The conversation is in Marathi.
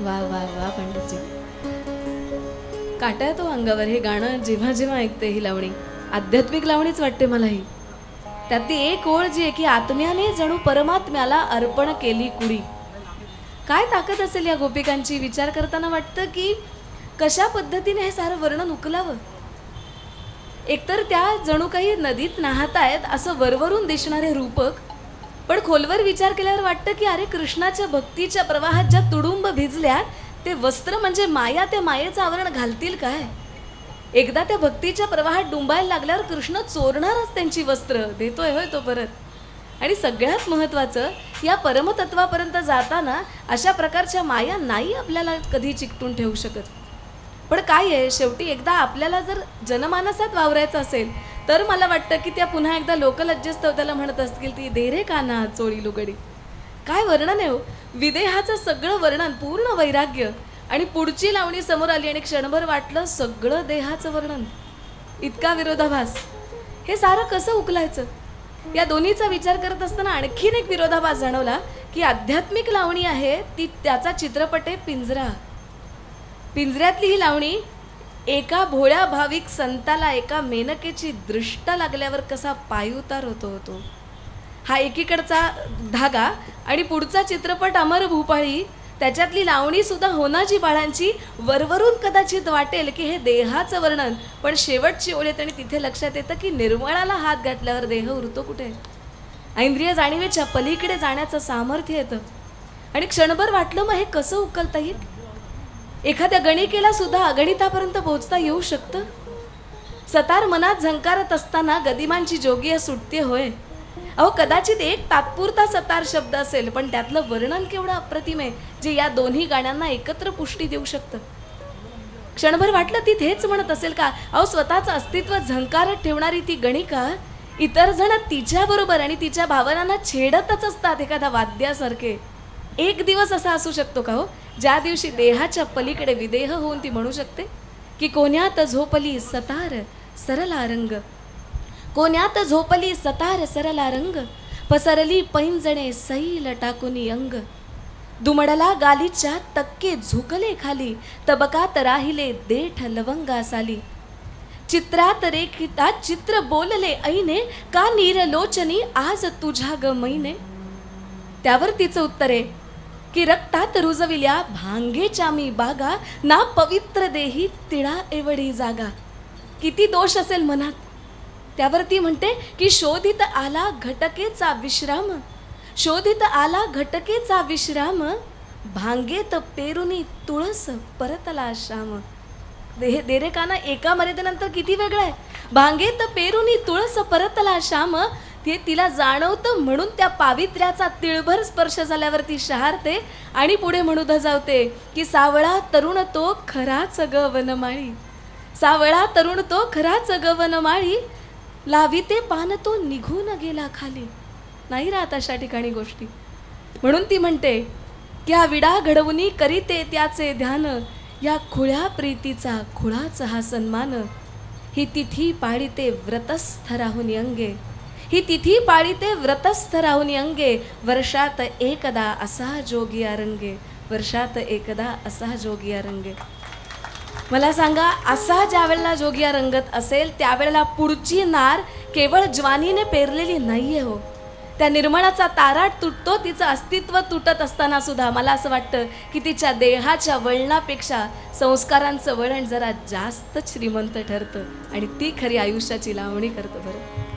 वा वा वा पंडितजी, काटा येतो अंगावर. हे गाणं जेव्हा जेव्हा ऐकते ही लावणी आध्यात्मिक लावणीच वाटते मला ही. त्यातली एक ओळ जी आहे की आत्म्याने जणू परमात्म्याला अर्पण केली कुडी. काय ताकद असेल या गोपिकांची. विचार करताना वाटतं की कशा पद्धतीने हे सारं वर्णन उकलावं. एकतर त्या जणू काही नदीत नाहतायत असं वरवरून दिसणारे रूपक, पण खोलवर विचार केल्यावर वाटतं की अरे कृष्णाच्या भक्तीच्या प्रवाहात ज्या तुडुंब भिजल्या ते वस्त्र म्हणजे माया, त्या मायेचं आवरण घालतील काय. एकदा त्या भक्तीच्या प्रवाहात डुंबायला लागल्यावर कृष्ण चोरणारच त्यांची वस्त्र. देतोय होय तो परत. आणि सगळ्यात महत्त्वाचं, या परमतत्वापर्यंत जाताना अशा प्रकारच्या माया नाही आपल्याला कधी चिकटून ठेवू शकत. पण काय आहे, शेवटी एकदा आपल्याला जर जनमानसात वावरायचं असेल तर मला वाटतं की त्या पुन्हा एकदा लोकलज्जस्तव त्याला म्हणत असतील ती दे रे काना चोळी लुगडी. काय वर्णन आहे हो. विदेहाचं सगळं वर्णन, पूर्ण वैराग्य. आणि पुढची लावणी समोर आली आणि क्षणभर वाटलं सगळं देहाचं वर्णन. इतका विरोधाभास. हे सारं कसं उकलायचं. या दोन्हीचा विचार करत असताना आणखीन एक विरोधाभास जाणवला की आध्यात्मिक लावणी आहे ती, त्याचा चित्रपट आहे पिंजरा. पिंजऱ्यातली ही लावणी एका भोळ्या भाविक संताला एका मेनकेची दृष्ट लागल्यावर कसा पायउतार होतो. हा एकीकडचा धागा आणि पुढचा चित्रपट अमर भूपाळी, त्याच्यातली लावणी सुद्धा होनाजी बाळांची. वरवरून कदाचित वाटेल की हे देहाचं वर्णन, पण शेवटची ओळ येते आणि तिथे लक्षात येतं की निर्मळाला हात घातल्यावर देह उरतो कुठे. ऐंद्रिय जाणीवेच्या पलीकडे जाण्याचं सामर्थ्य येतं. आणि क्षणभर वाटलं मग हे कसं उकलता येईल. एखाद्या गणिकेला सुद्धा अगणितापर्यंत पोहोचता येऊ शकतं. सतार मनात झंकारत असताना गदिमांची जोगिया सुटते होय. अहो कदाचित एक तात्पुरता सतार शब्द असेल, पण त्यातलं वर्णन केवढं अप्रतिम आहे जे या दोन्ही गाण्यांना एकत्र पुष्टी देऊ शकतं. क्षणभर वाटलं ती हेच म्हणत असेल का. अहो स्वतःचं अस्तित्व झंकारत ठेवणारी ती गणिका इतर जण तिच्याबरोबर आणि तिच्या भावनांना छेडतच असतात एखाद्या वाद्यासारखे. एक दिवस असा असू शकतो का हो ज्या दिवशी देहाच्या पलीकडे विदेह होऊन ती म्हणू शकते की कोण्यात झोपली सतार सरला रंग, कोण्यात झोपली सतार सरला रंग, पसरली पैंजणे सैल टाकुनी अंग, दुमडला गालीच्या तक्के झुकले खाली, तबकात राहिले देठ लवंगा साली, चित्रात रेखितात चित्र बोलले ऐने, का नीरलोचनी आज तुझ्या ग मैने. त्यावर तिचं उत्तर आहे की रक्तात रुजविल्या भांगेच्या मी बागा, ना पवित्र देही तिळा एवढी जागा. किती दोष असेल मनात. त्यावरती म्हणते की शोधित आला घटकेचा विश्राम, शोधित आला घटकेचा विश्राम, भांगेत पेरुनी तुळस परतला श्याम. देरे काना एका मर्यादेनंतर किती वेगळं आहे. भांगेत पेरुनी तुळस परतला श्याम, ते तिला जाणवतं म्हणून त्या पावित्र्याचा तिळभर स्पर्श झाल्यावरती शहारते आणि पुढे म्हणू धजावते की सावळा तरुण तो खराच ग वनमाळी, सावळा तरुण तो खराच ग वनमाळी, लाविते पान तो निघून गेला खाली. नाही राहत अशा ठिकाणी गोष्टी. म्हणून ती म्हणते की हा विडा घडवूनी करीते त्याचे ध्यान, या खुळ्या प्रीतीचा खुळाच हा सन्मान, ही तिथी पाळीते व्रतस्थ राहुनी अंगे, ही तिथी पाळीते व्रतस्थ राहुनी अंगे, वर्षात एकदा असा जोगिया रंगे, वर्षात एकदा असा जोगिया रंगे. मला सांगा, असा ज्या वेळेला जोगिया रंगत असेल त्यावेळेला पुढची नार केवळ ज्वानीने पेरलेली नाहीये हो. त्या निर्मळाचा ताराट तुटतो, तिचं अस्तित्व तुटत असताना सुद्धा मला असं वाटतं की तिच्या देहाच्या वळणापेक्षा संस्कारांचं वळण जरा जास्त श्रीमंत ठरतं आणि ती खरी आयुष्याची लावणी करतं बरं.